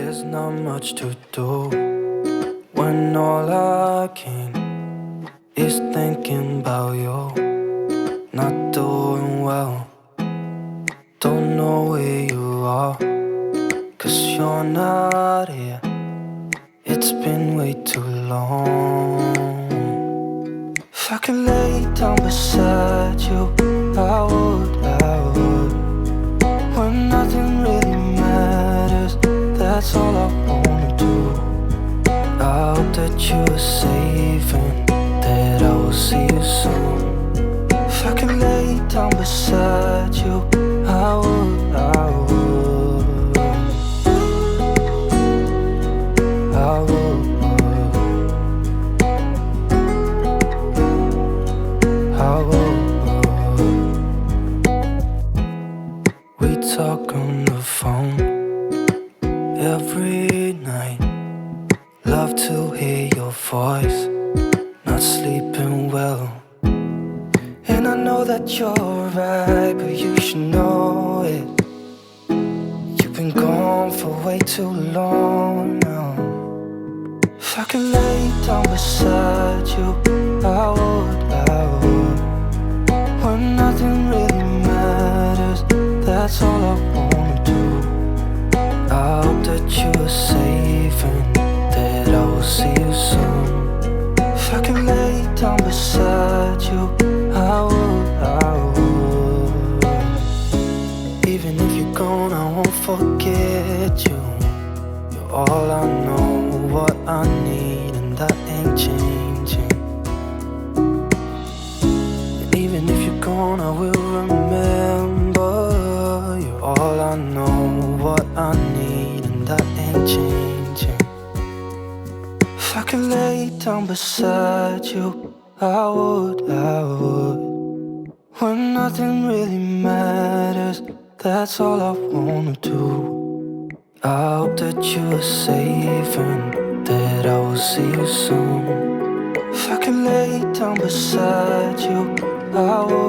There's not much to do when all I can is thinking about you. Not doing well, don't know where you are, 'cause you're not here. It's been way too long. If I could lay down beside you, I would. When nothing really matters, that's all I wanna do. I hope that you are safe and that I will see you soon. If I could lay down beside you, I would. I would. We talk on the phone every night. Love to hear your voice. Not sleeping well, and I know that you're right, but you should know it. You've been gone for way too long now. If I could lay down beside you, I would. When nothing really matters, that's all I wanna do. I hope that you are safe and that I will see you soon. If I could lay down beside you, I would. Even if you're gone, I won't forget you. You're all I know, what I need, and that ain't changing. And even if you're gone, I will remember. You're all I know, what I need, and that ain't changing. If I could lay down beside you, I would. When nothing really matters, that's all I wanna do. I hope that you are safe and that I will see you soon. If I could lay down beside you, I would.